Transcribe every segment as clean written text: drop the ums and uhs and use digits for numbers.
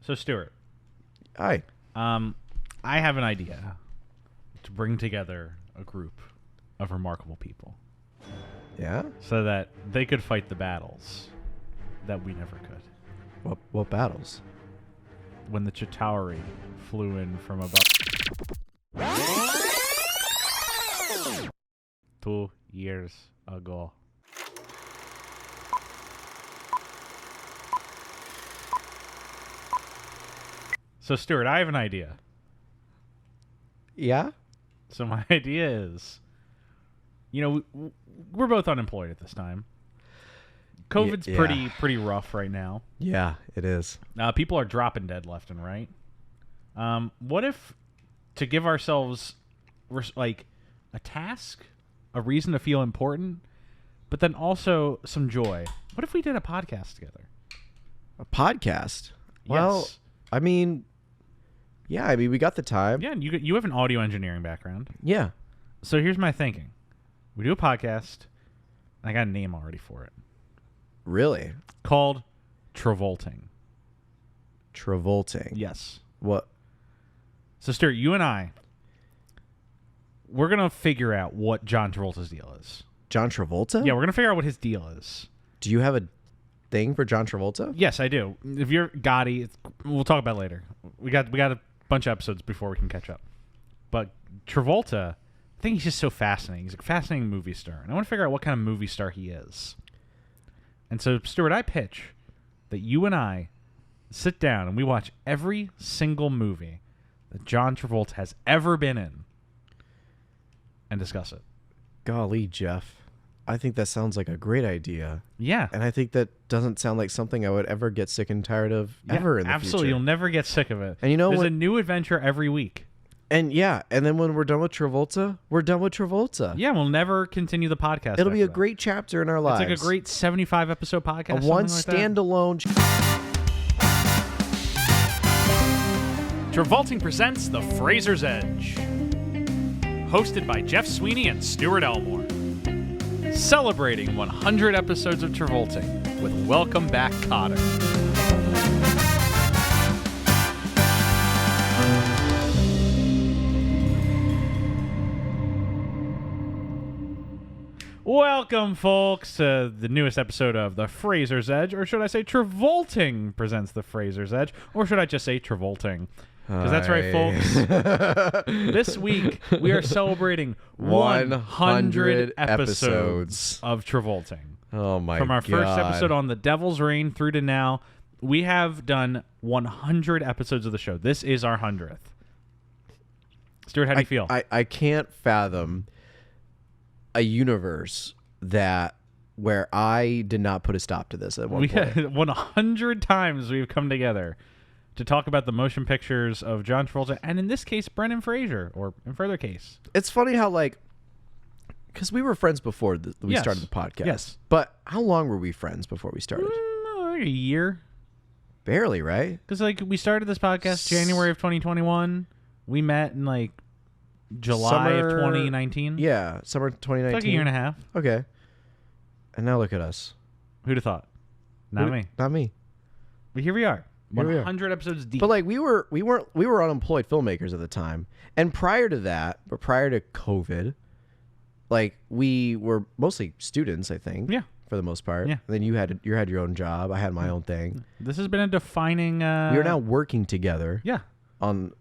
So, Stuart. Hi. I have an idea to bring together a group of remarkable people. Yeah? So that they could fight the battles that we never could. What battles? When the Chitauri flew in from above 2 years ago. So, Stuart, I have an idea. Yeah? So my idea is, we're both unemployed at this time. COVID's pretty rough right now. Yeah, it is. People are dropping dead left and right. What if, to give ourselves like a task, a reason to feel important, but then also some joy? What if we did a podcast together? A podcast? Yes. Well, I mean, we got the time. Yeah, and you have an audio engineering background. Yeah. So here's my thinking. We do a podcast, and I got a name already for it. Really? Called Travolting. Travolting? Yes. What? So, Stuart, you and I, we're going to figure out what John Travolta's deal is. John Travolta? Yeah, we're going to figure out what his deal is. Do you have a thing for John Travolta? Yes, I do. If you're Gotti, we'll talk about it later. We got a bunch of episodes before we can catch up. But Travolta, I think he's just so fascinating. He's a fascinating movie star. And I want to figure out what kind of movie star he is. And so, Stuart, I pitch that you and I sit down and we watch every single movie that John Travolta has ever been in and discuss it. Golly, Jeff. I think that sounds like a great idea. Yeah. And I think that doesn't sound like something I would ever get sick and tired of ever in the absolutely. future. You'll never get sick of it. And you know There's a new adventure every week. And then when we're done with Travolta, we're done with Travolta. Yeah, we'll never continue the podcast. It'll be a great chapter in our lives. It's like a great 75-episode podcast. A one like standalone. Travolting presents The Fraser's Edge. Hosted by Jeff Sweeney and Stuart Elmore. Celebrating 100 episodes of Travolting with Welcome Back, KOTTER. Welcome, folks, to the newest episode of The Fraser's Edge, or should I say Travolting presents The Fraser's Edge, or should I just say Travolting? Because that's right, folks. This week, we are celebrating 100 episodes of Travolting. Oh, my God. From our first episode on The Devil's Reign through to now, we have done 100 episodes of the show. This is our 100th. Stuart, how do you feel? I can't fathom a universe where I did not put a stop to this at one point. 100 times we've come together to talk about the motion pictures of John Travolta, and in this case, Brendan Fraser, or in further case. It's funny how, because we were friends before we started the podcast. Yes. But how long were we friends before we started? Like a year. Barely, right? Because, we started this podcast January of 2021. We met in, July of 2019. Yeah, summer 2019. It's like a year and a half. Okay. And now look at us. Who'd have thought? Not me. Not me. But here we are. Here we are. 100 episodes deep. But we were unemployed filmmakers at the time. And prior to COVID, we were mostly students, I think. Yeah. For the most part. Yeah. And then you had your own job. I had my own thing. This has been a defining we are now working together. Yeah. On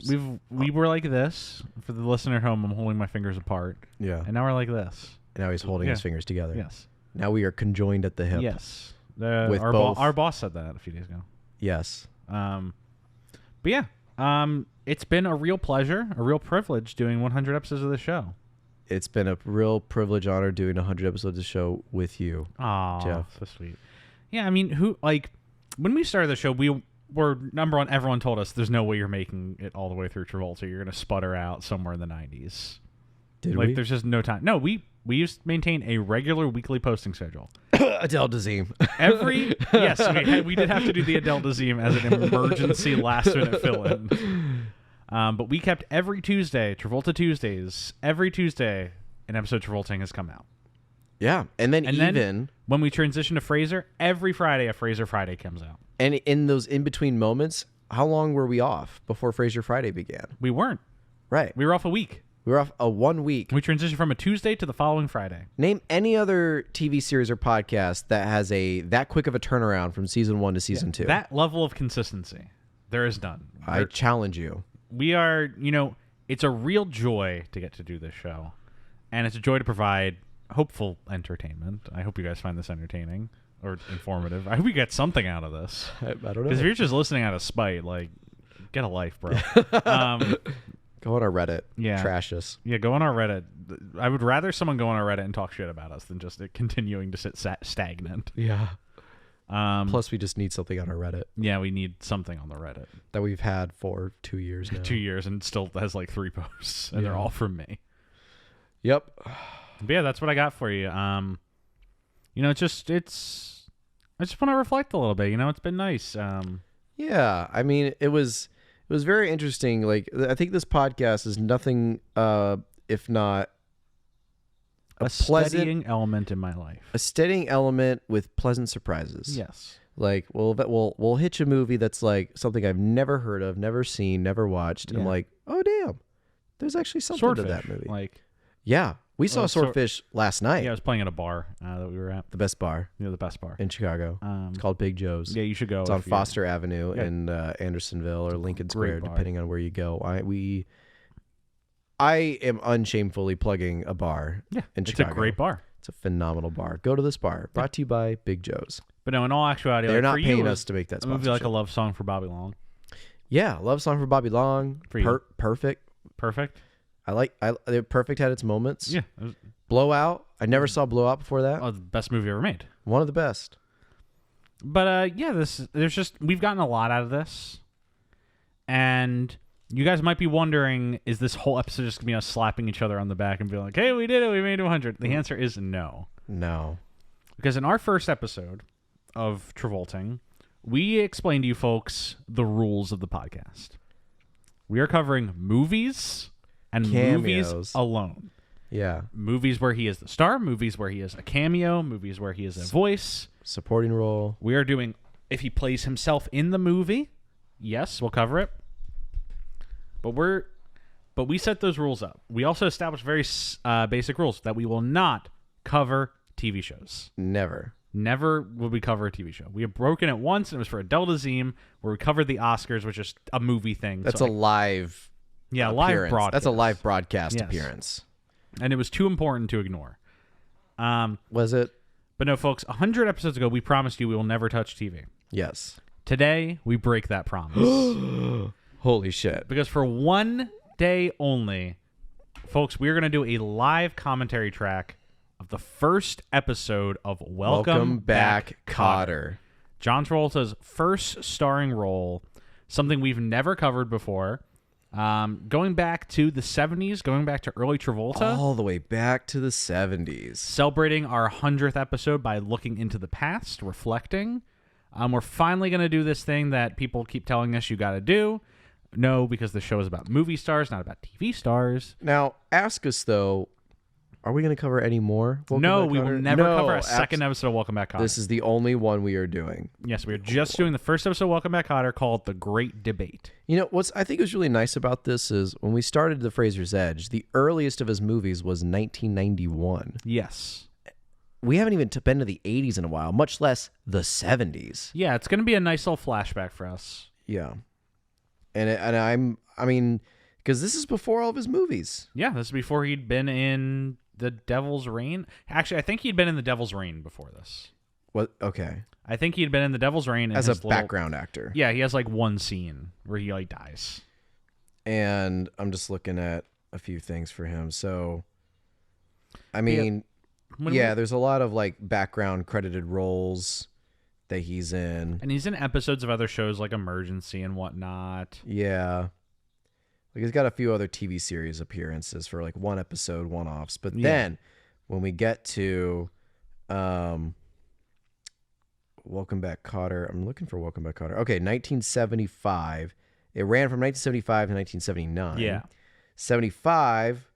we were like this. For the listener at home, I'm holding my fingers apart. Yeah. And now we're like this. And now he's holding his fingers together. Yes. Now we are conjoined at the hip. Yes. With both. Our boss said that a few days ago. Yes. But yeah. It's been a real pleasure, a real privilege doing 100 episodes of the show. It's been a real privilege, honor doing 100 episodes of the show with you, Jeff. So sweet. Yeah, I mean, when we started the show, we were, number one, everyone told us there's no way you're making it all the way through Travolta. You're going to sputter out somewhere in the 90s. Did we? There's just no time. No, we used to maintain a regular weekly posting schedule. Adele Dazeem. Yes, we did have to do the Adele Dazeem as an emergency last-minute fill-in. But we kept every Tuesday, Travolta Tuesdays, every Tuesday, an episode of Travolting has come out. Yeah, and then when we transition to Fraser, every Friday a Fraser Friday comes out. and in those in between moments, how long were we off before Fraser Friday began? We weren't. Right, We were off a week. we were off a 1 week. We transitioned from a Tuesday to the following Friday. Name any other TV series or podcast that has that quick of a turnaround from season 1 to season 2. That level of consistency, there is none. I challenge you. We are, it's a real joy to get to do this show, and it's a joy to provide hopeful entertainment. I hope you guys find this entertaining or informative. I hope you get something out of this. I don't know. Because if you're just listening out of spite, like, get a life, bro. Go on our Reddit. Yeah. Trash us. Yeah, go on our Reddit. I would rather someone go on our Reddit and talk shit about us than just it continuing to sit stagnant. Yeah. Plus, we just need something on our Reddit Yeah, we need something on the Reddit. that we've had for 2 years now. 2 years and still has like 3 posts, and they're all from me. Yep. But yeah, that's what I got for you. I just want to reflect a little bit. It's been nice. Yeah. I mean, it was very interesting. Like, I think this podcast is nothing if not a steadying element in my life. a steadying element with pleasant surprises. Yes. Like, we'll hitch a movie that's like something I've never heard of, never seen, never watched. And I'm like, oh damn, there's actually something Swordfish, to that movie. Like, yeah, we saw Swordfish last night. yeah, I was playing at a bar that we were at. The best bar The best bar in Chicago. It's called Big Joe's. Yeah, you should go. It's on Foster Avenue in Andersonville or Lincoln Square, bar. depending on where you go. I am unshamefully plugging a bar. Yeah, in it's Chicago. a great bar. It's a phenomenal bar. Go to this bar. Brought to you by Big Joe's. But no, in all actuality, They're like, not for paying you, us to make that a movie sponsorship. like a love song for Bobby Long. Yeah, love song for Bobby Long. For you. Perfect. Perfect. Perfect had its moments. Yeah. Blowout. I never saw Blowout before that. The best movie ever made. One of the best. But yeah, we've gotten a lot out of this, and you guys might be wondering, is this whole episode just gonna be us slapping each other on the back and being like, "Hey, we did it! We made it 100." The answer is no. No. Because in our first episode of Travolting, we explained to you folks the rules of the podcast. We are covering movies and Cameos. movies alone. Yeah. Movies where he is the star, movies where he is a cameo, movies where he is a voice. Supporting role. We are doing, if he plays himself in the movie, yes, we'll cover it. But we set those rules up. We also established very basic rules that we will not cover TV shows. Never will we cover a TV show. We have broken it once, and it was for Adele Dazeem, where we covered the Oscars, which is a movie thing. That's a live live broadcast. That's a live broadcast appearance. And it was too important to ignore. Was it? But no, folks, 100 episodes ago, we promised you we will never touch TV. Yes. Today, we break that promise. Holy shit. Because for one day only, folks, we're going to do a live commentary track of the first episode of Welcome Back, Kotter. John Travolta's first starring role, something we've never covered before. Going back to the 70s, going back to early Travolta. All the way back to the 70s. Celebrating our 100th episode by looking into the past, reflecting. We're finally going to do this thing that people keep telling us you got to do. No, because the show is about movie stars, not about TV stars. Now, ask us, though, are we going to cover any more? No, we will never cover a second episode of Welcome Back, Kotter. This is the only one we are doing. Yes, we are just doing the first episode of Welcome Back, Kotter, called The Great Debate. You know, I think was really nice about this is when we started The Fraser's Edge, the earliest of his movies was 1991. Yes. We haven't even been to the 80s in a while, much less the 70s. Yeah, it's going to be a nice little flashback for us. Yeah. Because this is before all of his movies. Yeah, this is before he'd been in The Devil's Reign. Actually, I think he'd been in The Devil's Reign before this. What? Okay. I think he'd been in The Devil's Reign as a background actor. Yeah, he has like one scene where he like dies. And I'm just looking at a few things for him. So, I mean, there's a lot of like background credited roles that he's in. And he's in episodes of other shows like Emergency and whatnot. Yeah. Like he's got a few other TV series appearances for like one episode, one-offs. But then when we get to Welcome Back, Kotter. I'm looking for Welcome Back, Kotter. Okay, 1975. It ran from 1975 to 1979. Yeah. 75,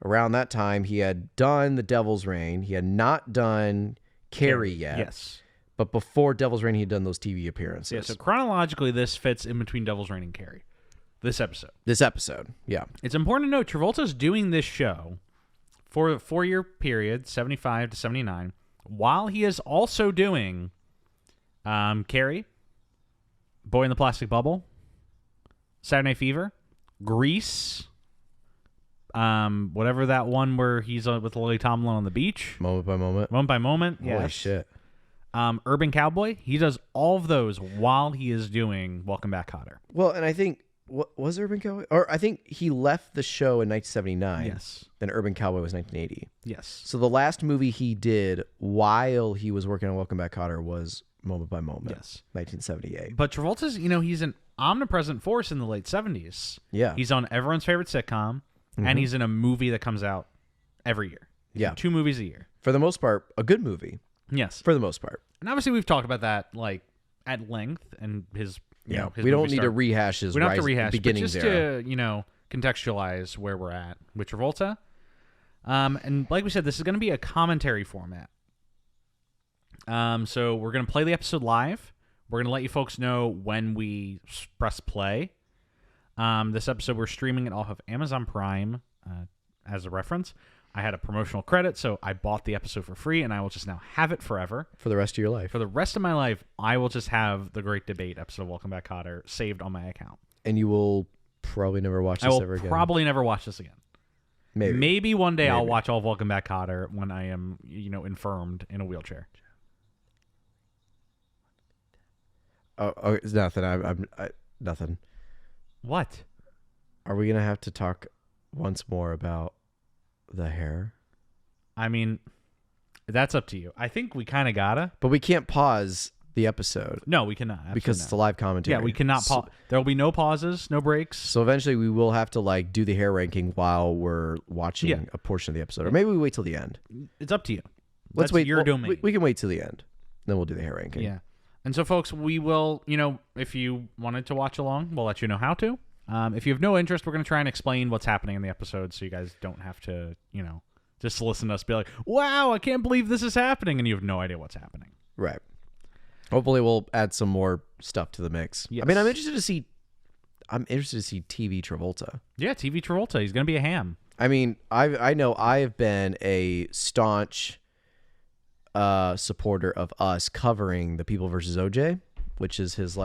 Around that time, he had done The Devil's Reign. He had not done Carrie yet. Yes. But before Devil's Reign, he had done those TV appearances. Yeah, so chronologically, this fits in between Devil's Reign and Carrie. This episode. Yeah. It's important to note Travolta's doing this show for a 4-year period, 75 to 79, while he is also doing Carrie, Boy in the Plastic Bubble, Saturday Night Fever, Grease, whatever that one where he's with Lily Tomlin on the beach. Moment by moment. Moment by moment, yes. Holy shit. Urban Cowboy, he does all of those while he is doing Welcome Back, Kotter. Well, and I think, what was Urban Cowboy? Or I think he left the show in 1979. Yes. Then Urban Cowboy was 1980. Yes. So the last movie he did while he was working on Welcome Back, Kotter was Moment by Moment. Yes. 1978. But Travolta's, he's an omnipresent force in the late 70s. Yeah. He's on everyone's favorite sitcom, and he's in a movie that comes out every year. Yeah. 2 movies a year. For the most part, a good movie. Yes. For the most part. And obviously we've talked about that at length and his his we don't movie need star. to rehash his We don't have to rehash beginnings but just to, contextualize where we're at with Travolta. And like we said, this is going to be a commentary format. So we're going to play the episode live. We're going to let you folks know when we press play. This episode, we're streaming it off of Amazon Prime as a reference. I had a promotional credit, so I bought the episode for free, and I will just now have it forever. For the rest of your life. For the rest of my life, I will just have the Great Debate episode of Welcome Back, Kotter saved on my account. And you will probably never watch this ever again. I will probably never watch this again. Maybe one day I'll watch all of Welcome Back, Kotter when I am, infirmed in a wheelchair. Oh, it's nothing. I'm nothing. What? Are we gonna have to talk once more about the hair? I mean, that's up to you. I think we kind of gotta. But we can't pause the episode. No, we cannot. Absolutely because it's a live commentary. Yeah, we cannot pause. There will be no pauses, no breaks. So eventually we will have to do the hair ranking while we're watching a portion of the episode. Or maybe we wait till the end. It's up to you. Let's wait. Your domain. We can wait till the end. Then we'll do the hair ranking. Yeah. And so, folks, we will, if you wanted to watch along, we'll let you know how to. If you have no interest, we're going to try and explain what's happening in the episode so you guys don't have to, just listen to us be like, wow, I can't believe this is happening, and you have no idea what's happening. Right. Hopefully we'll add some more stuff to the mix. Yes. I mean, I'm interested to see TV Travolta. Yeah, TV Travolta. He's going to be a ham. I mean, I know I've been a staunch supporter of us covering The People vs. OJ, which is his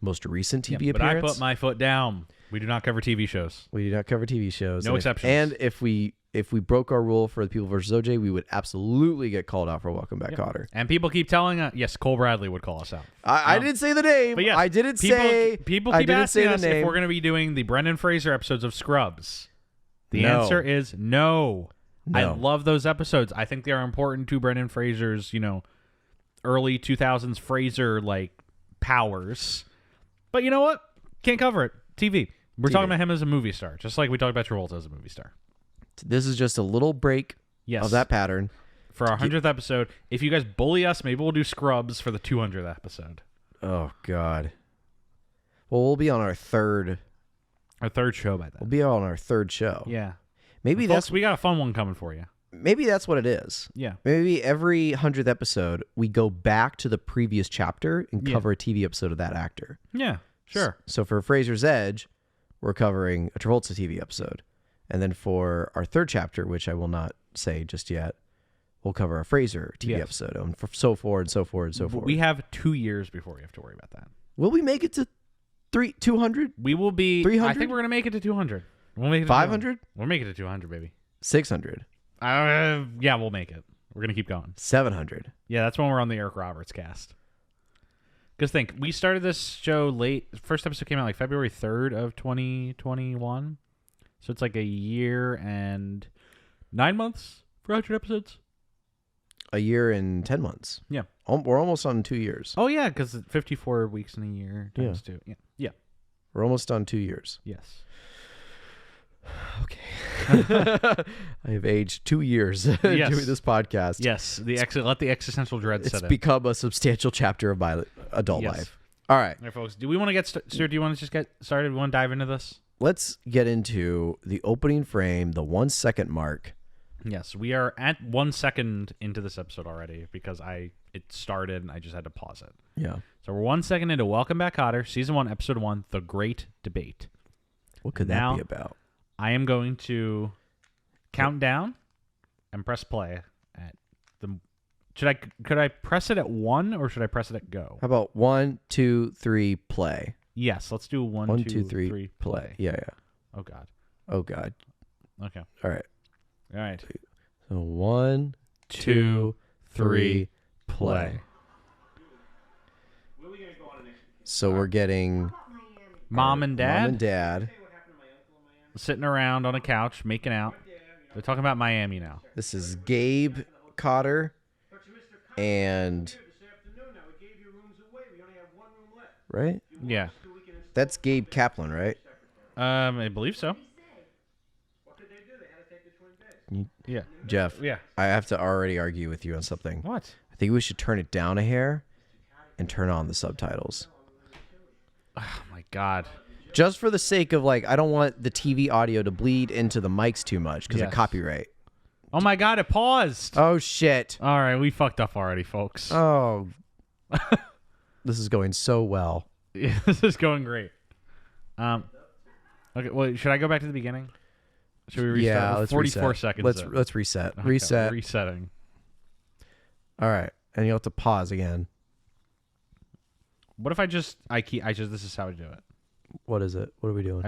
most recent TV appearance. But I put my foot down. We do not cover TV shows. We do not cover TV shows. No exceptions. And if we broke our rule for The People vs. OJ, we would absolutely get called out for Welcome Back, Kotter. And people keep telling us, yes, Cole Bradley would call us out. I didn't say the name. But yes, I didn't say. People keep asking us if we're going to be doing the Brendan Fraser episodes of Scrubs. The answer is no. I love those episodes. I think they are important to Brendan Fraser's, early 2000s Fraser powers. But you know what? Can't cover it. TV. We're talking about him as a movie star, just like we talked about Travolta as a movie star. This is just a little break of that pattern. For our 100th episode. If you guys bully us, maybe we'll do Scrubs for the 200th episode. Oh, God. Well, we'll be on our third show by then. We'll be on our third show. Yeah. Maybe folks, we got a fun one coming for you. Maybe that's what it is. Yeah. Maybe every 100th episode, we go back to the previous chapter and cover a TV episode of that actor. Yeah, sure. So for Fraser's Edge, we're covering a Travolta TV episode. And then for our third chapter, which I will not say just yet, we'll cover a Fraser TV episode. And so forward and so forward and so forward. We have 2 years before we have to worry about that. Will we make it to 200? We will be. 300? I think we're going to make it to 200. We'll make it to 500? We'll make it to 200, baby. 600? Yeah, we'll make it. We're going to keep going. 700? Yeah, that's when we're on the Eric Roberts cast. Because think, we started this show late. First episode came out February 3rd of 2021. So it's a year and 9 months for 100 episodes. A year and 10 months. Yeah. We're almost on 2 years. Oh, yeah, because 54 weeks in a year times 2. Yeah. We're almost on 2 years. Yes. Okay. I have aged 2 years doing this podcast. Yes. Let the existential dread set in. It's become a substantial chapter of my adult life. All right. All right, folks. Do we want to get started? Do you want to just get started? We want to dive into this? let's get into the opening frame, the 1 second mark. Yes, we are at 1 second into this episode already because it started and I just had to pause it. Yeah. So we're 1 second into Welcome Back, Kotter, Season 1, Episode 1, The Great Debate. What could that be about? I am going to count down and press play at the... Could I press it at 1 or should I press it at go? How about 1, 2, 3, play? Yes, let's do 1, 2, 3, play. Yeah. Oh, God. Okay. All right. So 1, 2, 3, play. So we're getting Mom and Dad sitting around on a couch making out. They're talking about Miami now. This is Gabe Kotter and right? Yeah. That's Gabe Kaplan, right? I believe so. Yeah. Jeff. Yeah. I have to already argue with you on something. What? I think we should turn it down a hair and turn on the subtitles. Oh my God. Just for the sake of I don't want the TV audio to bleed into the mics too much because of copyright. Oh my God, it paused. Oh shit. All right, we fucked up already, folks. Oh. This is going so well. Yeah, this is going great. Okay, well, should I go back to the beginning? Should we restart? Yeah, let's 44 reset. seconds. Let's reset. Okay, Reset. Resetting. All right. And you'll have to pause again. What if this is how I do it. What is it? What are we doing?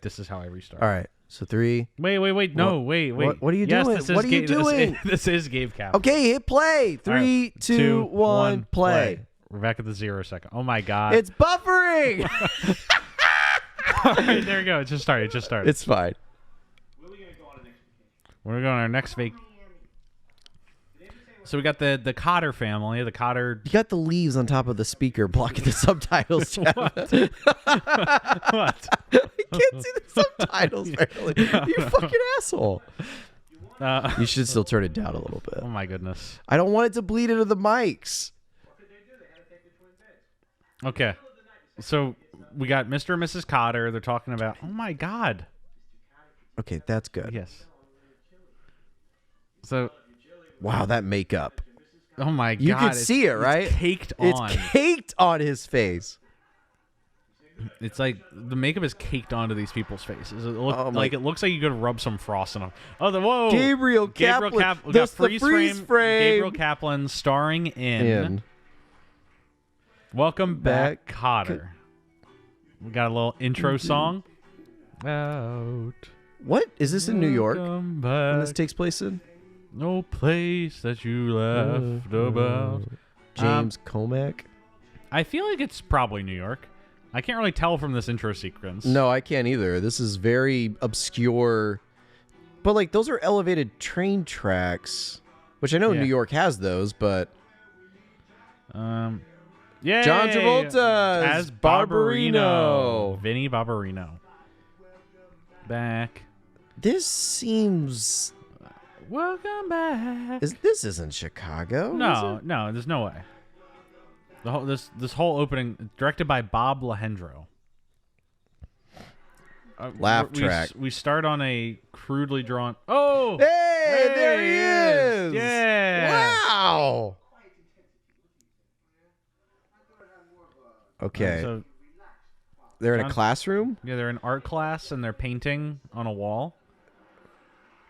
This is how I restart. All right. So 3. Wait. No, wait. What are you yes, doing? This is what are you doing? This is Gabe Kaplan. Okay, hit play. 3, right. 2, 1, play. We're back at the 0 second. Oh my God. It's buffering. All right, there we go. It just started. It's fine. We're going on our next vac. So we got the Kotter family. The Kotter. You got the leaves on top of the speaker blocking the subtitles, Jeff. What? I can't see the subtitles, barely. You fucking asshole. You should still turn it down a little bit. Oh my goodness. I don't want it to bleed into the mics. Okay. So we got Mr. and Mrs. Kotter. They're talking about, oh my God. Okay, that's good. Yes. So. Wow, that makeup. Oh my God. You can see it, right? It's caked on. It's caked on his face. It's like the makeup is caked onto these people's faces. It looks like you could rub some frost on them. Oh, whoa. Gabriel Kaplan. We got the freeze frame. Gabriel Kaplan starring in Welcome Back, Kotter. We got a little intro song. Out. What? Is this in New York? Welcome When this back. takes place in? No place that you left about. James Comack? I feel like it's probably New York. I can't really tell from this intro sequence. No, I can't either. This is very obscure. But those are elevated train tracks, which I know New York has those, but Yeah. John Travolta as Barbarino. Vinny Barbarino. Back. This seems Welcome back. this isn't Chicago. No, there's no way. The whole this whole opening directed by Bob Lahendro. Laugh track. We start on a crudely drawn. Oh, hey, there he is! Yeah. Wow. Okay. So they're in a classroom. yeah, they're in art class and they're painting on a wall.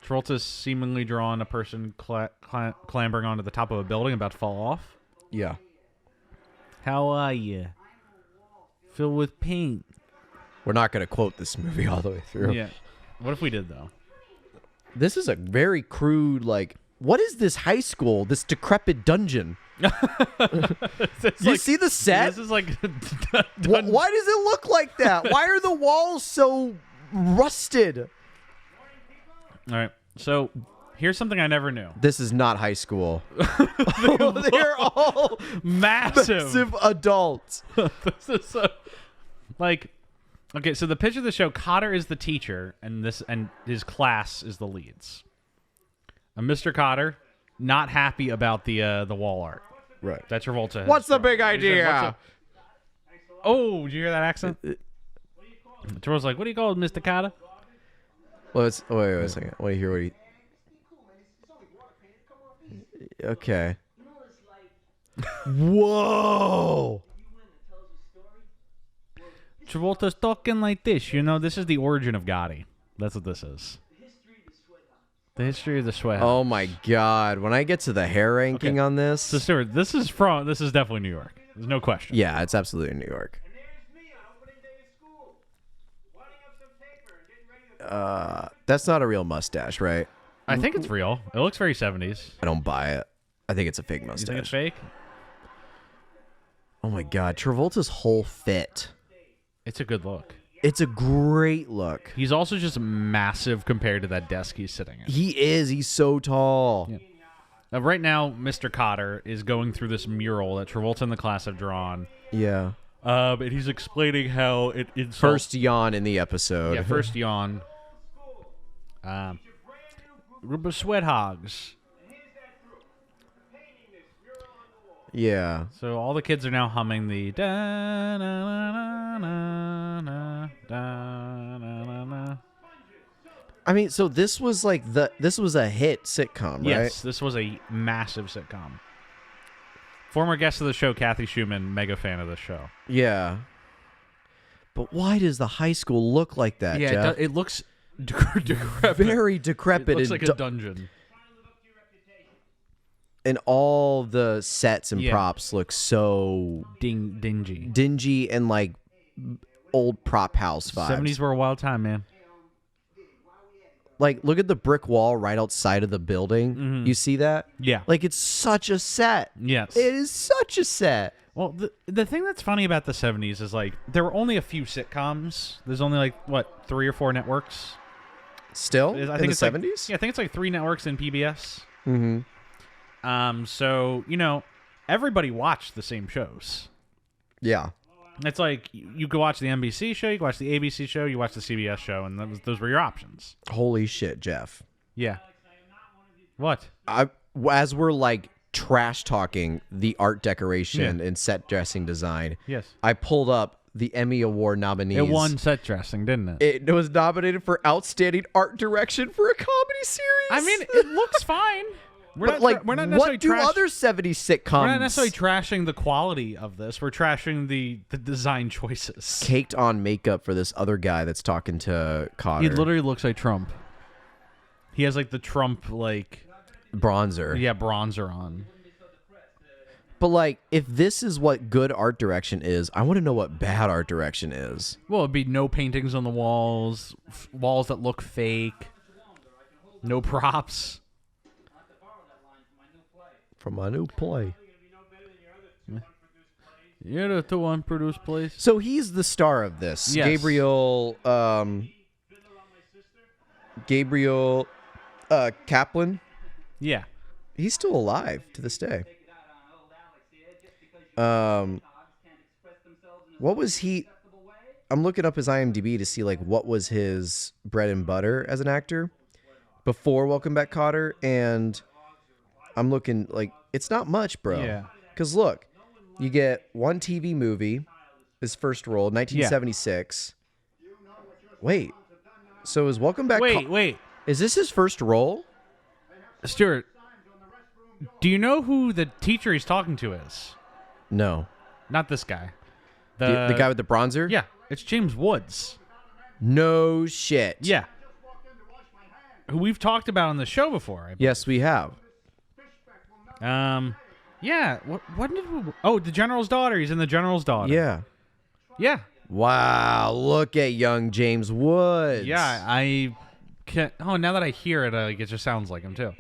Travolta's seemingly drawn a person clambering onto the top of a building about to fall off. Yeah. How are you? Filled with paint. We're not going to quote this movie all the way through. Yeah. What if we did, though? This is a very crude, what is this high school, this decrepit dungeon? You see the set? This is like... Why does it look like that? Why are the walls so rusted? All right. So here's something I never knew. This is not high school. They're all massive adults. This is okay. So the pitch of the show: Kotter is the teacher, and his class is the leads. Mr. Kotter not happy about the wall art. Right. That's Travolta. What's the big idea? Oh, did you hear that accent? Travolta's like, what do you call it, Mr. Cotter? Well, it's wait a second. I want to hear what he. Okay. Whoa. Travolta's talking like this. You know, this is the origin of Gotti. That's what this is. The history of the sweat. Oh my God! When I get to the hair ranking on this, So Stuart, this is definitely New York. There's no question. yeah, it's absolutely New York. That's not a real mustache, right? I think it's real. It looks very 70s. I don't buy it. I think it's a fake You mustache. think it's fake? Oh my God, Travolta's whole fit. It's a good look. It's a great look. He's also just massive compared to that desk he's sitting at. He is. He's so tall. Yeah. Right now, Mr. Cotter is going through this mural that Travolta and the class have drawn. Yeah. And he's explaining how it insults... First yawn in the episode. Yeah, first yawn. Group of sweat hogs. Yeah. So all the kids are now humming the da na na na na da na na na. I mean, so this was like this was a hit sitcom, right? Yes, this was a massive sitcom. Former guest of the show, Kathy Schumann, mega fan of the show. Yeah. But why does the high school look like that, Yeah, Jeff? it looks decrepit. Very decrepit. It looks and like a dungeon. and all the sets and props look so Dingy. and like old prop house vibes. 70s were a wild time, man. Like, look at the brick wall right outside of the building. Mm-hmm. You see that? Yeah. Like, it's such a set. Yes. It is such a set. Well, the thing that's funny about the 70s is, like, there were only a few sitcoms. There's only, like, what, 3 or 4 networks? Still? I in think the it's like- 70s? yeah, I think it's like 3 networks in PBS. Mm-hmm. So, you know, everybody watched the same shows. Yeah. It's like you could watch the NBC show, you could watch the ABC show, you watch the CBS show, and those were your options. Holy shit, Jeff. Yeah. What? As we're, like, trash talking the art decoration and set dressing design, Yes. I pulled up the Emmy Award nominees. It won set dressing, didn't it? It was nominated for Outstanding Art Direction for a comedy series. I mean, it looks fine. We're not necessarily what do other 70s sitcoms? We're not necessarily trashing the quality of this. We're trashing the design choices. Caked on makeup for this other guy that's talking to Cotter. He literally looks like Trump. He has like the Trump like bronzer. Yeah, bronzer on. But like, if this is what good art direction is, I want to know what bad art direction is. Well, it'd be no paintings on the walls, walls that look fake, no props. From my new play. You're the two unproduced plays. So he's the star of this. Yes. Gabriel Kaplan. Yeah. He's still alive to this day. What was he? I'm looking up his IMDb to see like what was his bread and butter as an actor before Welcome Back, Kotter, and I'm looking like it's not much, bro. Yeah. Because look, you get one TV movie, his first role, 1976. Wait, so is Welcome Back? Wait. Is this his first role? Stuart, do you know who the teacher he's talking to is? No. Not this guy. The guy with the bronzer? Yeah, it's James Woods. No shit. Yeah. Who we've talked about on the show before. Yes, we have. Yeah. What did we... Oh, the General's Daughter. He's in the General's Daughter. Yeah. Yeah. Wow, look at young James Woods. Yeah, I can't... Oh, now that I hear it, it just sounds like him, too.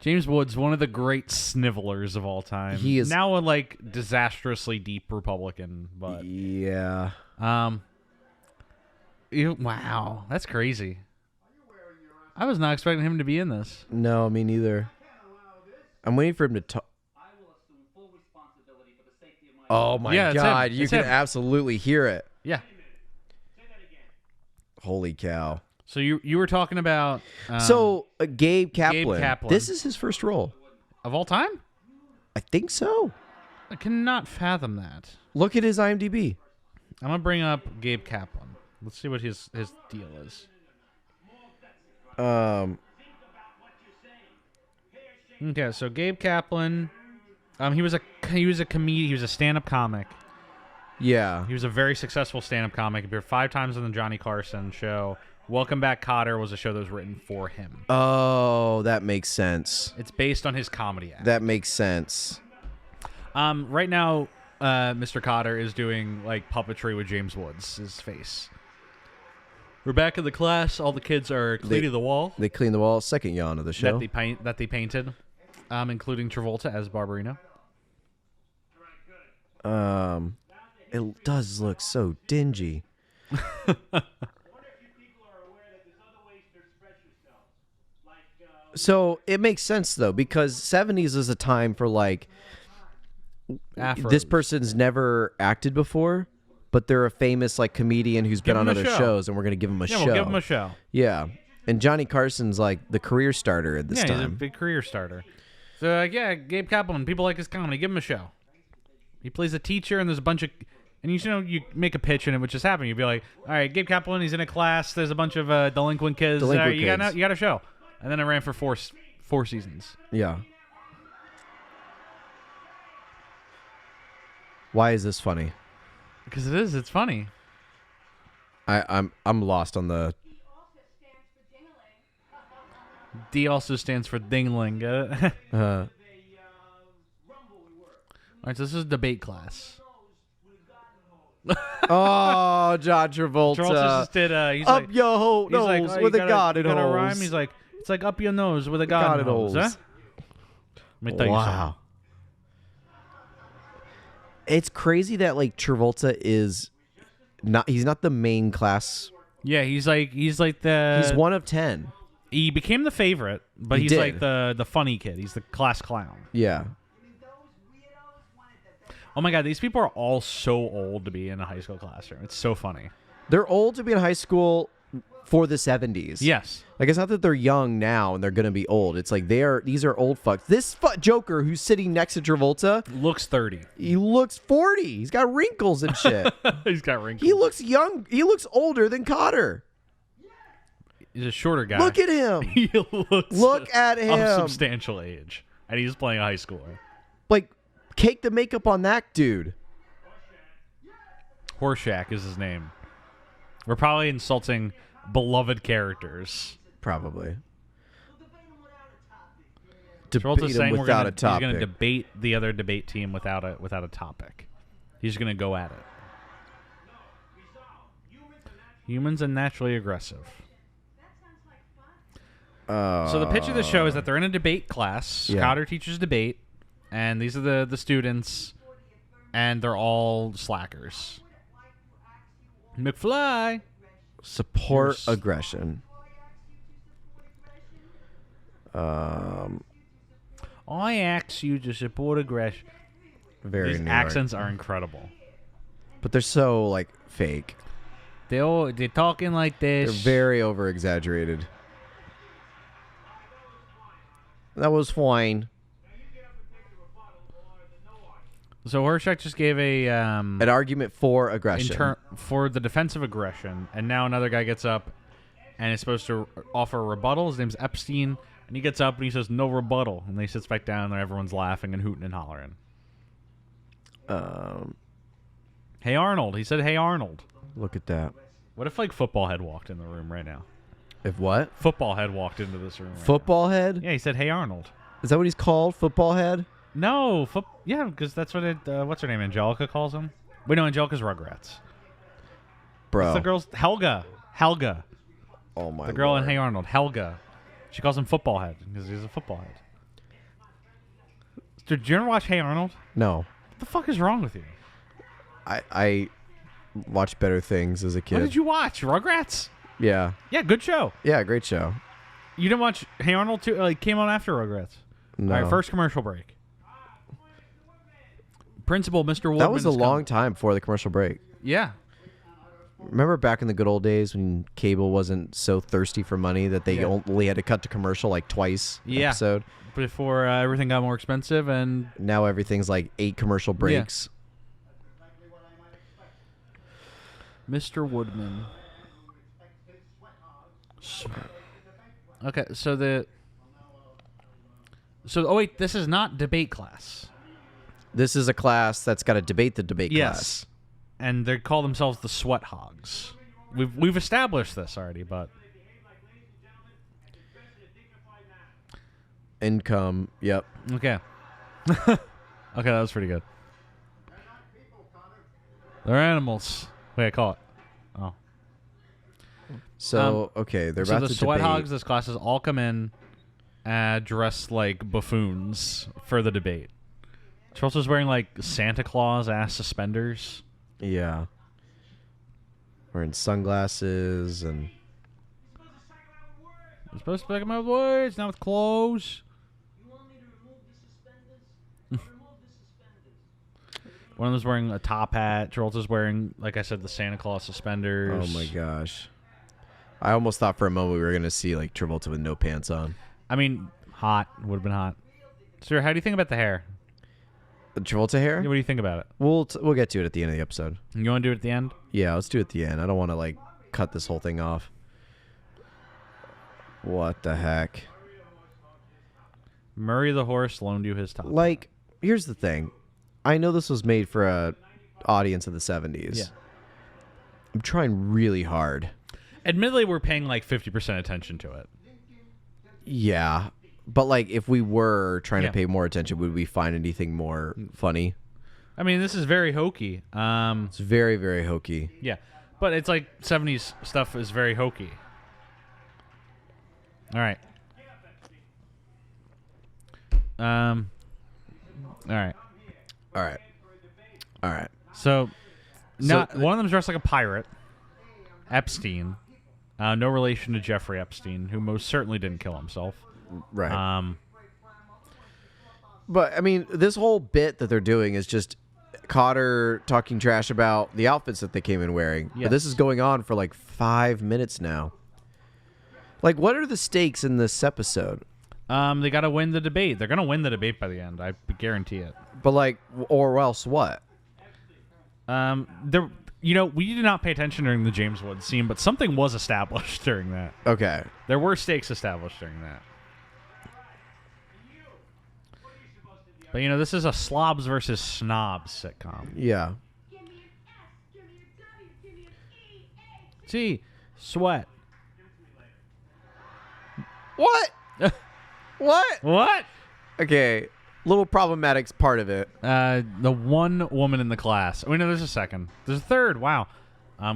James Woods, one of the great snivelers of all time. He is now a like disastrously deep Republican, but yeah. Wow, that's crazy. I was not expecting him to be in this. No, me neither. I'm waiting for him to talk. Oh my God, you can absolutely hear it. Yeah. Holy cow. So you were talking about Gabe Kaplan. Gabe Kaplan. This is his first role of all time? I think so. I cannot fathom that. Look at his IMDb. I'm gonna bring up Gabe Kaplan. Let's see what his deal is. Okay, so Gabe Kaplan, he was a comedian. He was a stand-up comic. Yeah. He was a very successful stand-up comic. He appeared 5 times on the Johnny Carson show. Welcome Back, Kotter was a show that was written for him. Oh, that makes sense. It's based on his comedy act. That makes sense. Right now, Mr. Kotter is doing like puppetry with James Woods' his face. We're back in the class. All the kids are cleaning the wall. They clean the wall. Second yawn of the show. That they painted, including Travolta as Barbarino. It does look so dingy. So it makes sense though, because 70s is a time for like Afros. This person's never acted before, but they're a famous like comedian who's been on other shows, and we're gonna give him a show. Yeah, we'll give him a show. Yeah, and Johnny Carson's like the career starter at this time. Yeah, he's a big career starter. So yeah, Gabe Kaplan. People like his comedy. Give him a show. He plays a teacher, and there's a bunch of, and you make a pitch, and it would just happen. You'd be like, all right, Gabe Kaplan. He's in a class. There's a bunch of delinquent kids. You got a show, and then it ran for four seasons. Yeah. Why is this funny? Because it is. It's funny. I'm lost on the. D also stands for dingling. Get it? All right, so this is debate class. Oh, John Travolta. Travolta just did. He's up like, your nose like, with a garden hose. Rhyme. He's like, it's like up your nose with a garden hose. Huh? Let me tell you something. It's crazy that like Travolta is not. He's not the main class. Yeah, he's like the. He's one of 10. He became the favorite, but he's like the funny kid. He's the class clown. Yeah. Oh my God, these people are all so old to be in a high school classroom. It's so funny. They're old to be in high school for the 70s. Yes. Like, it's not that they're young now and they're going to be old. It's like these are old fucks. This Joker who's sitting next to Travolta looks 30. He looks 40. He's got wrinkles and shit. He's got wrinkles. He looks young. He looks older than Kotter. He's a shorter guy. Look at him. He looks Look at him. Of substantial age. And he's playing a high schooler. Like, cake the makeup on that dude. Horseshack is his name. We're probably insulting beloved characters. Probably. Travolta's saying without a topic. He's going to debate the other debate team without a topic. He's going to go at it. Humans are naturally aggressive. So the pitch of the show is that they're in a debate class. Yeah. Kotter teaches debate, and these are the students, and they're all slackers. McFly. Support aggression. I ask you to support aggression. Very These accents are incredible. But they're so, like, fake. They're talking like this. They're very over-exaggerated. That was fine. So Horseshack just gave an argument for aggression. For the defense of aggression, and now another guy gets up and is supposed to offer a rebuttal. His name's Epstein, and he gets up and he says, no rebuttal. And then he sits back down and everyone's laughing and hooting and hollering. Hey Arnold. He said, hey Arnold. Look at that. What if like Football Head walked in the room right now? If what? Football Head walked into this room. Football Head? Yeah, he said, hey Arnold. Is that what he's called? Football Head? No, yeah, because that's what what's her name? Angelica calls him. Wait, no, Angelica's Rugrats. Bro. It's the girl's Helga. Oh my. The girl Lord. in Hey Arnold, Helga. She calls him Football Head because he's a football head. Did you ever watch Hey Arnold? No. What the fuck is wrong with you? I watched better things as a kid. What did you watch? Rugrats? Yeah. Yeah, good show. Yeah, great show. You didn't watch Hey Arnold too? Like came on after Rugrats. No. All right, first commercial break. Principal, Mr. Woodman. That was a long time before the commercial break. Yeah. Remember back in the good old days when cable wasn't so thirsty for money that they only had to cut to commercial like twice episode? Before everything got more expensive, and now everything's like 8 commercial breaks. Mr. Woodman. Okay, so oh wait, this is not debate class. This is a class that's got to debate the debate class. And they call themselves the Sweat Hogs. We've established this already, but Income. Yep. okay. Okay, that was pretty good. They're animals. Wait, I call it. Oh. So okay, they're about to debate. So the Sweat Hogs, this class, is all come in dressed like buffoons for the debate. Travolta's wearing like Santa Claus ass suspenders. Yeah. Wearing sunglasses and. You're supposed to pick them up with words, not with clothes. You want me to remove the suspenders? I'll remove the suspenders. One of them's wearing a top hat. Travolta's wearing, like I said, the Santa Claus suspenders. Oh my gosh. I almost thought for a moment we were gonna see like Travolta with no pants on. I mean, hot. Would have been hot. Sir, how do you think about the hair? The Travolta hair? What do you think about it? We'll get to it at the end of the episode. You want to do it at the end? Yeah, let's do it at the end. I don't want to like cut this whole thing off. What the heck? Murray the horse loaned you his top. Like, here's the thing. I know this was made for a audience of the 70s. Yeah. I'm trying really hard. Admittedly, we're paying like 50% attention to it. Yeah. But like if we were trying Yeah. to pay more attention, would we find anything more funny? I mean, this is very hokey. It's very, very hokey. Yeah, but it's like 70s stuff is very hokey. All right. All right. All right. All right. So, one of them's dressed like a pirate. Epstein. No relation to Jeffrey Epstein, who most certainly didn't kill himself. Right. But I mean, this whole bit that they're doing is just Cotter talking trash about the outfits that they came in wearing. Yes. But this is going on for like 5 minutes now. Like, what are the stakes in this episode? They got to win the debate. They're going to win the debate by the end. I guarantee it. But like, or else what? We did not pay attention during the James Woods scene, but something was established during that. Okay. There were stakes established during that. But, this is a slobs versus snobs sitcom. Yeah. Give me an S, give me a W, give me an E, A. See, sweat. What? What? What? Okay. Little problematic part of it. The one woman in the class. No, there's a second. There's a third. Wow.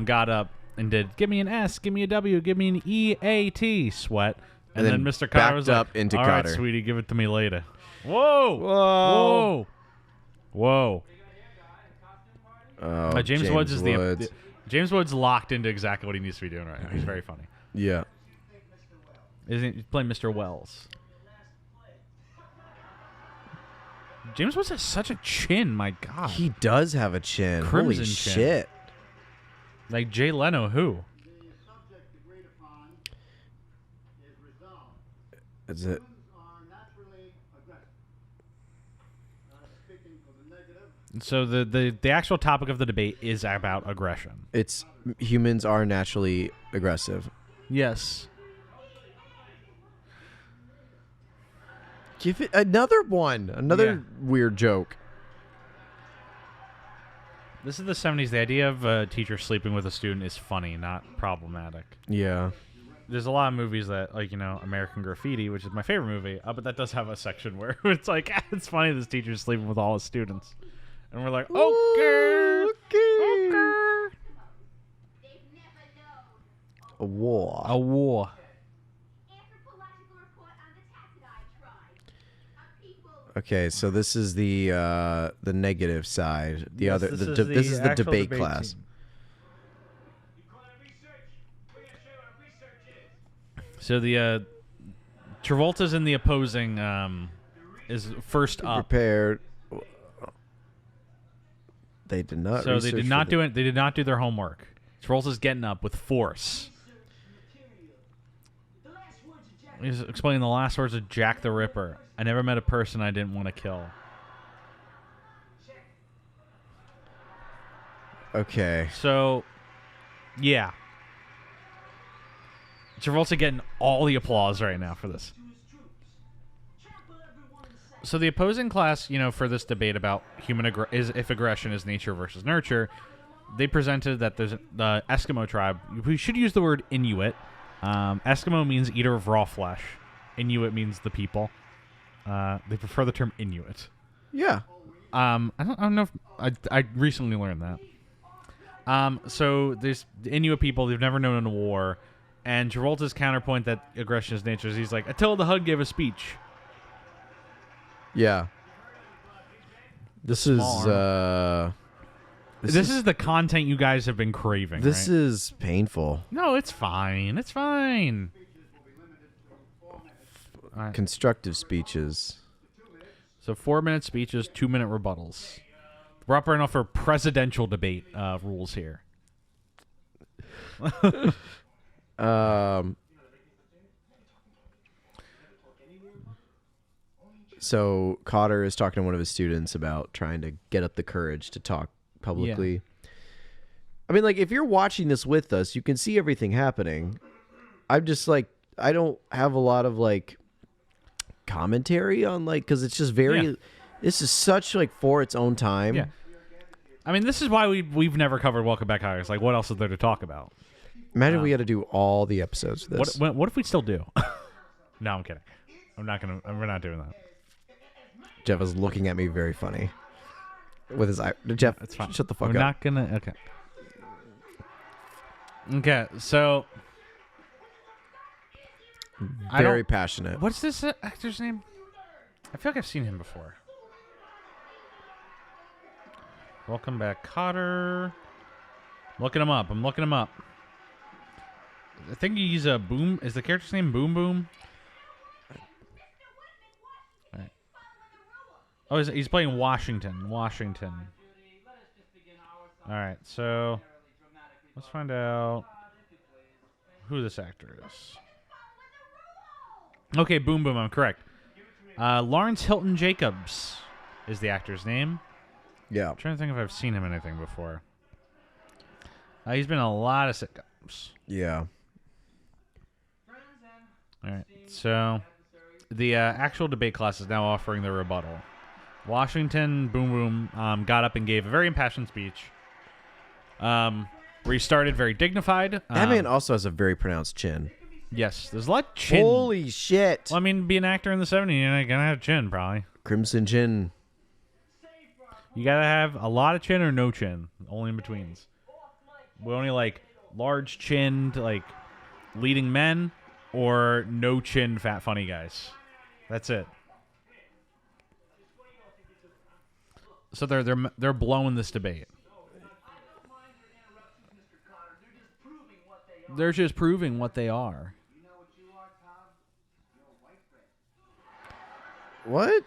Got up and did, give me an S, give me a W, give me an E-A-T, sweat. And then Mr. Cotter was backed like, up into all right, Cotter. sweetie, give it to me later. Whoa. Whoa. Whoa. Oh, James Woods is James Woods locked into exactly what he needs to be doing right now. He's very funny. Yeah. Isn't he playing Mr. Wells? James Woods has such a chin, my God. He does have a chin. Crimson Holy chin. shit. Like Jay Leno, who? Is it? So the actual topic of the debate is about aggression. It's humans are naturally aggressive. Yes. Give it another one. Another weird joke. This is the 70s. The idea of a teacher sleeping with a student is funny, not problematic. Yeah. There's a lot of movies that, like, American Graffiti, which is my favorite movie, but that does have a section where it's like, it's funny this teacher's sleeping with all his students. And we're like, okay. A war. A war. Okay, so this is the negative side. Yes, This is the actual debate class. team. So the Travolta's in the opposing is first up. Prepared. They did not. So they did not do it. They did not do their homework. Travolta's getting up with force. He's explaining the last words of Jack the Ripper. I never met a person I didn't want to kill. Okay. So Yeah. Travolta getting all the applause right now for this. To his troops. Trample everyone in sight. So the opposing class, for this debate about if aggression is nature versus nurture, they presented that there's the Eskimo tribe. We should use the word Inuit. Eskimo means eater of raw flesh. Inuit means the people. They prefer the term Inuit. Yeah. I don't know if I recently learned that. So there's the Inuit people, they've never known a war, and Travolta's counterpoint that aggression is nature is he's like, Attila the Hun gave a speech. Yeah. This is This is the content you guys have been craving. this right? is painful. No, it's fine. It's fine. Constructive speeches. So 4-minute speeches, 2-minute rebuttals. We're operating off for presidential debate rules here. So Cotter is talking to one of his students about trying to get up the courage to talk publicly. I mean, like, if you're watching this with us, you can see everything happening. I'm just like, I don't have a lot of like commentary on because it's just very. Yeah. This is such like for its own time. Yeah. I mean, this is why we've never covered Welcome Back, Hires. Like, what else is there to talk about? Imagine we had to do all the episodes of this. What if we still do? No, I'm kidding. We're not doing that. Jeff is looking at me very funny with his eye. Jeff, It's fine. shut the fuck We're up. not gonna. Okay. Okay. So. I Very don't- passionate. What's this actor's name? I feel like I've seen him before. Welcome Back, Cotter. I'm looking him up. I think he's a Boom. Is the character's name Boom Boom? All right. Oh, he's playing Washington. All right, so let's find out who this actor is. Okay, Boom Boom, I'm correct. Lawrence Hilton Jacobs is the actor's name. Yeah. I'm trying to think if I've seen him in anything before. He's been in a lot of sitcoms. Yeah. All right, so the actual debate class is now offering their rebuttal. Washington Boom Boom got up and gave a very impassioned speech where he started very dignified. That man also has a very pronounced chin. Yes, there's a lot of chin. Holy shit. Well, I mean, be an actor in the 70s, you're gonna have chin, probably. Crimson chin. You gotta have a lot of chin or no chin, only in betweens. We only like large chinned, like leading men, or no chin fat funny guys. That's it. So they're blowing this debate. They're just proving what they are. What?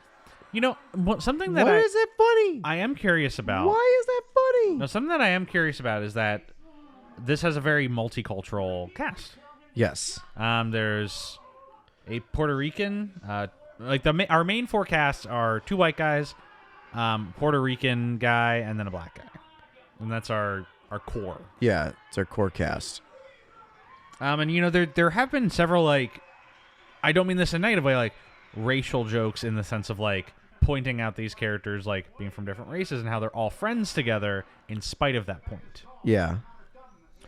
Something that Why is that funny? I am curious about. Why is that funny? No, something that I am curious about is that this has a very multicultural cast. Yes. There's a Puerto Rican. Our main four casts are 2 white guys, Puerto Rican guy, and then a black guy, and that's our core. Yeah, it's our core cast. And there have been several I don't mean this in a negative way, like racial jokes in the sense of pointing out these characters being from different races and how they're all friends together in spite of that point. Yeah.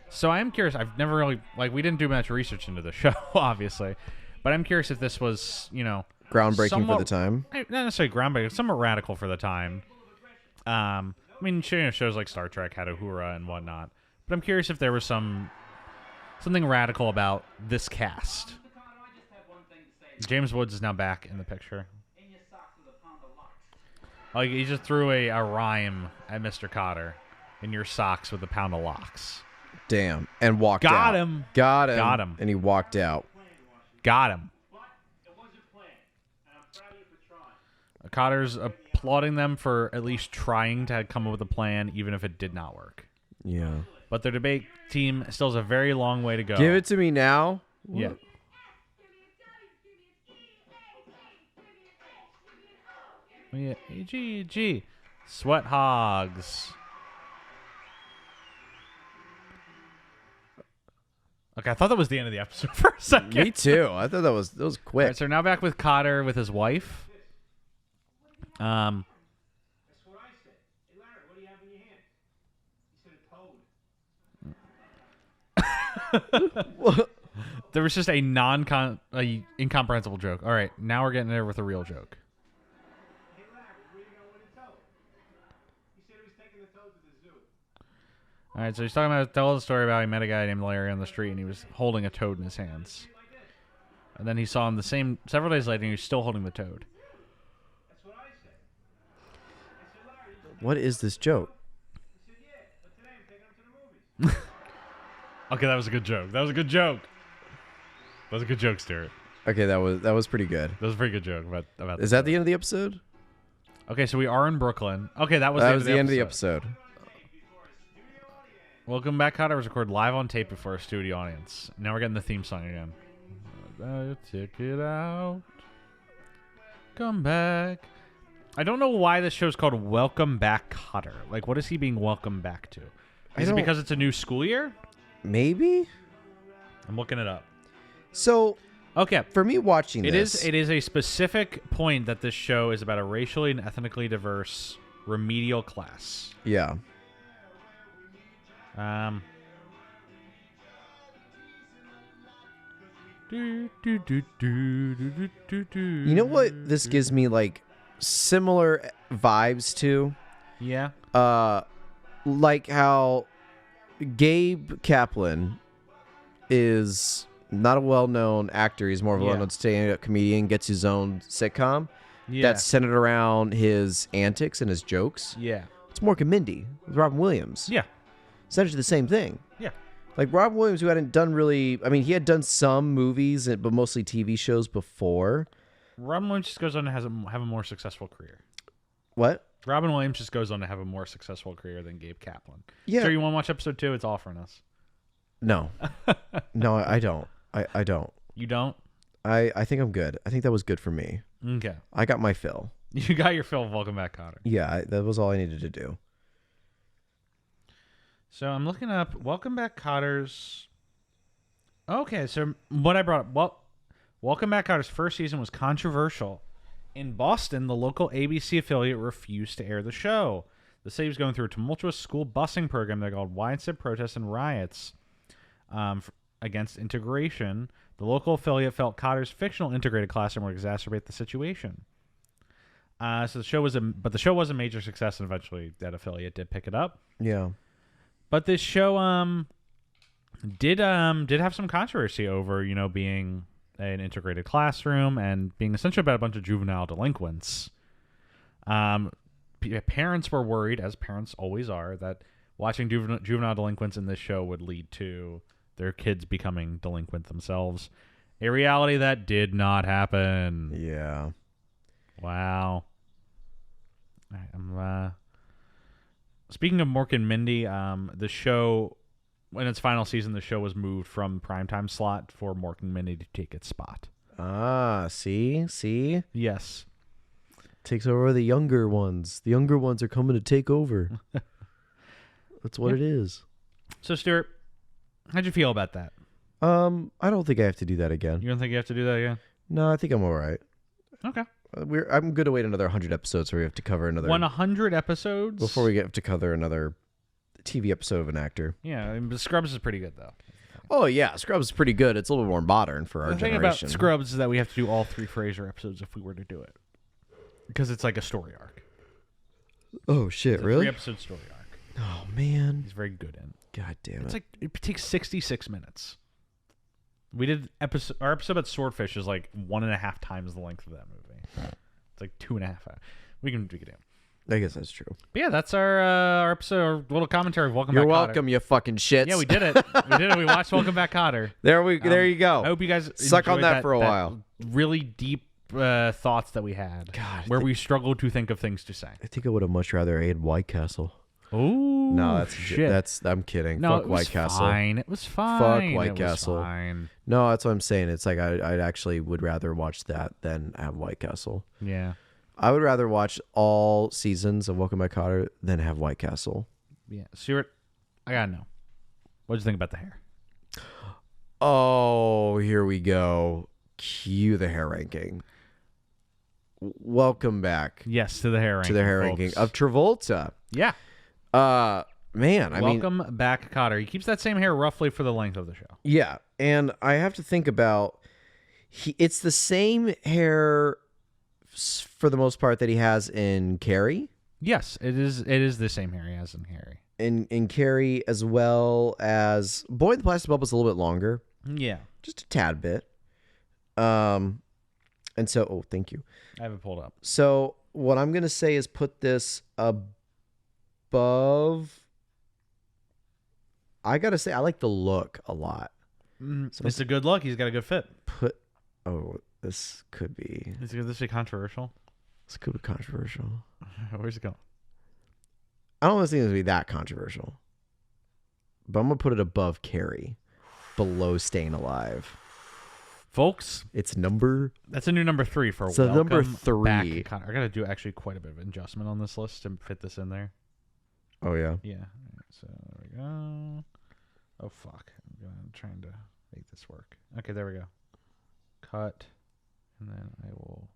So I am curious. I've never really we didn't do much research into the show, obviously, but I'm curious if this was Groundbreaking for the time. Not necessarily groundbreaking, somewhat radical for the time. I mean, shows like Star Trek had Uhura and whatnot, but I'm curious if there was something radical about this cast. James Woods is now back in the picture. Oh, he just threw a rhyme at Mr. Cotter. In your socks with a pound of locks. Damn. And walked out. Got him. Got him. Got him. And he walked out. Got him. Cotter's applauding them for at least trying to come up with a plan, even if it did not work. Yeah. But their debate team still has a very long way to go. Give it to me now. Yeah. Yeah. G. Sweat hogs. Okay, I thought that was the end of the episode for a second. Me too. I thought that was All quick. right, so now back with Cotter with his wife. That's what I said. Hey, Larry, what do you have in your hand? He said a toad. There was just a incomprehensible joke. All right, now we're getting there with a real joke. Hey, Larry, where you going with a toad? He said he was taking the toad to the zoo. All right, so he's talking about telling the story about he met a guy named Larry on the street and he was holding a toad in his hands. And then he saw him several days later and he was still holding the toad. That's what I said. I said, Larry, What is this joke? he said, yeah, but today I'm taking him to the movies. Okay, that was a good joke. That was a good joke. That was a good joke, Stuart. Okay, that was pretty good. That was a pretty good joke about Is that the end of the episode? Okay, so we are in Brooklyn. Okay, that was That the was the end of the episode. Welcome Back, Cotter was recorded live on tape before a studio audience. Now we're getting the theme song again. Check it out. Come back. I don't know why this show's called Welcome Back, Cotter. Like, what is he being welcomed back to? Is it because it's a new school year? Maybe. I'm looking it up. So, Okay. for me watching this, It is a specific point that this show is about a racially and ethnically diverse remedial class. yeah. You You know what this gives me like similar vibes to? Yeah. Like how Gabe Kaplan is not a well-known actor. He's more of a Yeah. well-known stand-up comedian, gets his own sitcom Yeah. that's centered around his antics and his jokes. Yeah. It's Mork and Mindy with Robin Williams. Yeah. Essentially the same thing. Yeah. Like Robin Williams, who hadn't done really... I mean, he had done some movies, but mostly TV shows before. Robin Williams just goes on to have a more successful career. What? Robin Williams just goes on to have a more successful career than Gabe Kaplan. Yeah. So you want to watch episode 2? It's offering us. No. No, I don't. I don't. You don't? I think I'm good. I think that was good for me. Okay. I got my fill. You got your fill of Welcome Back, Cotter. Yeah, that was all I needed to do. So I'm looking up Welcome Back, Cotter's. Okay, so what I brought up, Welcome Back, Cotter's first season was controversial. In Boston, the local ABC affiliate refused to air the show. The city was going through a tumultuous school busing program that called widespread protests and riots against integration. The local affiliate felt Cotter's fictional integrated classroom would exacerbate the situation. So the show was a major success, and eventually that affiliate did pick it up. Yeah. But this show did have some controversy over, being an integrated classroom and being essentially about a bunch of juvenile delinquents. Parents were worried, as parents always are, that watching juvenile delinquents in this show would lead to their kids becoming delinquent themselves. A reality that did not happen. Yeah. Wow. Speaking of Mork and Mindy, the show, in its final season, the show was moved from primetime slot for Mork and Mindy to take its spot. Ah, see? Yes. Takes over the younger ones. The younger ones are coming to take over. That's what it is. So, Stuart, how'd you feel about that? I don't think I have to do that again. You don't think you have to do that again? No, I think I'm all right. Okay. I'm good to wait another 100 episodes where we have to cover another 100 episodes? before we get to cover another TV episode of an actor. Yeah, I mean, Scrubs is pretty good, though. Oh, yeah. Scrubs is pretty good. It's a little bit more modern for our The thing generation. about Scrubs is that we have to do all 3 Fraser episodes if we were to do it. Because it's like a story arc. Oh, shit. It's a Really? 3-episode story arc. Oh, man. He's very good in. God damn it. It's like, it takes 66 minutes. We did our episode about Swordfish is like 1.5 times the length of that movie. It's like 2.5 hours. We can do. I guess that's true. But yeah, that's our episode, our little commentary of Welcome You're Back, welcome, Cotter. you fucking shits. Yeah, we did it. We watched Welcome Back, Cotter. There you go. I hope you guys Suck on enjoyed that for a while. Really deep thoughts that we had. God, where we struggled to think of things to say. I think I would have much rather ate White Castle. Oh No, shit. I'm kidding. No, Fuck White Castle. Fine. It was fine. Fuck White It was Castle. Fine. No, that's what I'm saying. It's like I actually would rather watch that than have White Castle. Yeah. I would rather watch all seasons of Welcome Back, Cotter than have White Castle. Yeah. Stuart, I gotta know. What'd you think about the hair? Oh, here we go. Cue the hair ranking. Welcome back Yes, to the hair ranking. to the hair folks. ranking of Travolta. Yeah. Man, I mean, Welcome back, Cotter. He keeps that same hair roughly for the length of the show. yeah, and I have to think about it's the same hair for the most part that he has in Carrie. Yes, it is. It is the same hair he has in Harry. In Carrie, as well as Boy in the Plastic Bubble's a little bit longer, Yeah, just a tad bit. And so, thank you. I have it pulled up. So what I'm gonna say is put this above. I gotta say I like the look a lot. So It's a good look. He's got a good fit. This could be This be controversial. controversial. Where's it going? I don't think it's gonna be that controversial, but I'm gonna put it above Carrie, below Staying Alive. Folks, It's number. that's a new number 3 for So number Welcome 3. Back, Cotter. I got to do actually quite a bit of adjustment on this list to fit this in there. Oh yeah. Yeah. So there we go. Oh fuck! I'm trying to make this work. Okay, there we go. Cut, and then I will.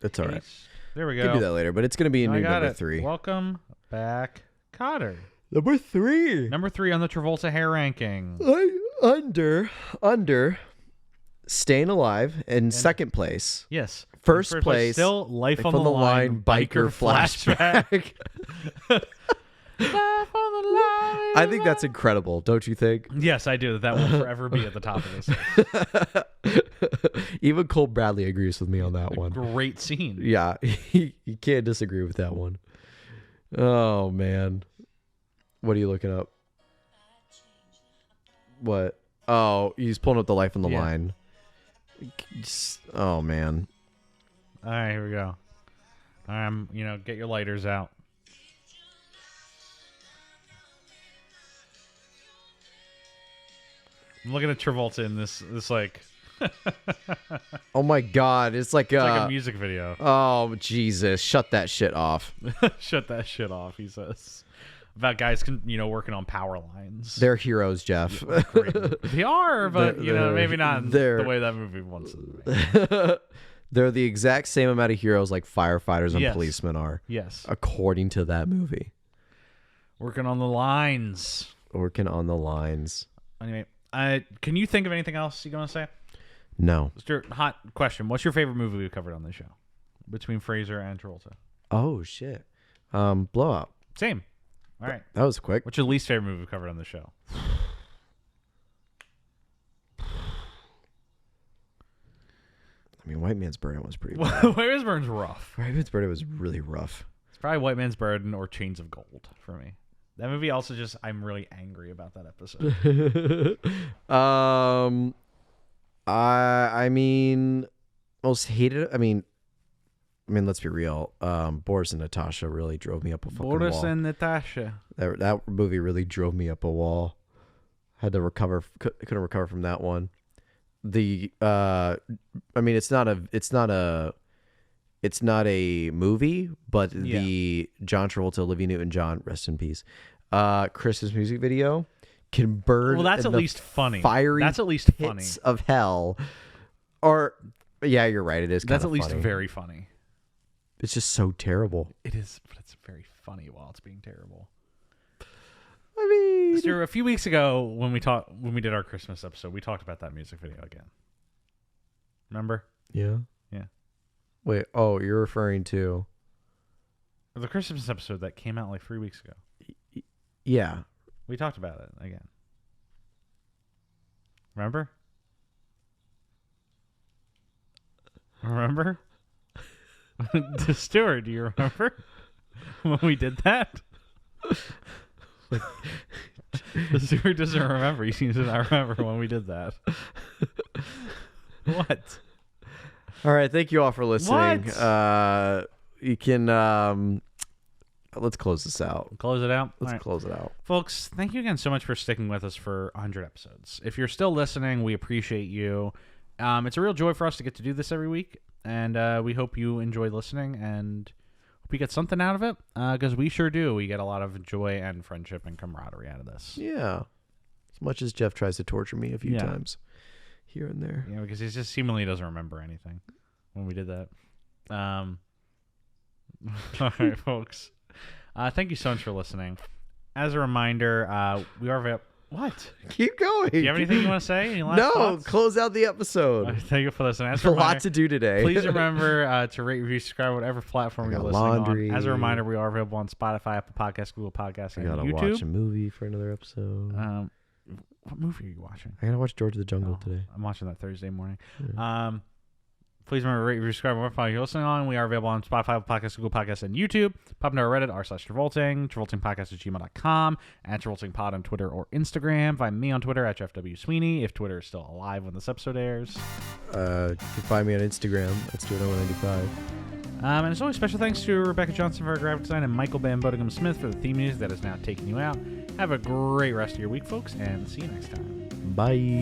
That's all right. paste. There we We can do go. that later, but it's gonna be a I new got number it. 3. Welcome back, Cotter. Number 3. Number 3 on the Travolta hair ranking. Under Staying Alive in second place. Yes. First place, Still Life on the Line biker flashback. Life on the line. I think that's incredible, don't you think? Yes, I do. That will forever be at the top of this list. Even Cole Bradley agrees with me on that one. Great scene. Yeah, you can't disagree with that one. Oh man, what are you looking up? What? Oh, he's pulling up the Life on the Yeah. Line. Oh man. All right, here we go. Get your lighters out. I'm looking at Travolta in this like Oh my God, it's like a music video. Oh Jesus, shut that shit off. Shut that shit off, he says. About guys working on power lines. They're heroes, Jeff. They are, but maybe not in they're- the way that movie wants them to be. They're the exact same amount of heroes like firefighters and Yes. policemen are, Yes. according to that movie. Working on the lines. Working on the lines. Anyway, can you think of anything else you want to say? No. Stuart, hot question. What's your favorite movie we covered on this show? Between Fraser and Travolta. Oh shit. Blowout. Same. All right. That was quick. What's your least favorite movie we covered on the show? I mean, White Man's Burden was pretty bad. White Man's Burden's rough. White Man's Burden was really rough. It's probably White Man's Burden or Chains of Gold for me. That movie also just, I'm really angry about that episode. I mean, most hated. I mean, let's be real. Boris and Natasha really drove me up a fucking Boris wall. and Natasha. That movie really drove me up a wall. Had to recover. Couldn't recover from that one. I mean, it's not a movie, but the John Travolta, Olivia Newton-John, rest in peace, Christmas music video can burn. Well, that's in at the least funny. Fiery That's at least funny. pits of hell. Or, yeah, you're right. It is. That's kinda at least funny. very funny. It's just so terrible. It is, but it's very funny while it's being terrible. I mean, Stuart, a few weeks ago when we did our Christmas episode, we talked about that music video again. Remember? yeah. Yeah. Wait. Oh, you're referring to? The Christmas episode that came out like 3 weeks ago. Yeah. We talked about it again. Remember? Remember? Stuart, do you remember when we did that? Stuart doesn't remember. He seems to not remember when we did that. What? All right. Thank you all for listening. What? You can. Let's close this out. Close it out? Let's All right. close it out. Folks, thank you again so much for sticking with us for 100 episodes. If you're still listening, we appreciate you. It's a real joy for us to get to do this every week, and we hope you enjoy listening and hope you get something out of it, because we sure do. We get a lot of joy and friendship and camaraderie out of this. Yeah. As much as Jeff tries to torture me a few Yeah. times here and there. Yeah, because he just seemingly doesn't remember anything when we did that. All right, folks. Thank you so much for listening. As a reminder, we are what? Keep going. Do you have anything you want to say? Any last No, thoughts? close out the episode. Thank you for listening. As There's a a lot reminder, to do today. please remember to rate, review, subscribe, whatever platform I you're got listening laundry. on. As a reminder, we are available on Spotify, Apple Podcasts, Google Podcasts, I and gotta YouTube. watch a movie for another episode. What movie are you watching? I gotta watch George of the Jungle today. I'm watching that Thursday morning. Yeah. Please remember to rate, review, subscribe, whatever platform you're listening on. We are available on Spotify, Apple Podcasts, Google Podcasts, and YouTube. Pop into our Reddit, r/Travolting, TravoltingPodcast@gmail.com, at TravoltingPod on Twitter or Instagram. Find me on Twitter at JeffW Sweeney, if Twitter is still alive when this episode airs. You can find me on Instagram. That's Stuart195. And as always, special thanks to Rebecca Johnson for our graphic design and Michael Bambodingham Smith for the theme music that is now taking you out. Have a great rest of your week, folks, and see you next time. Bye.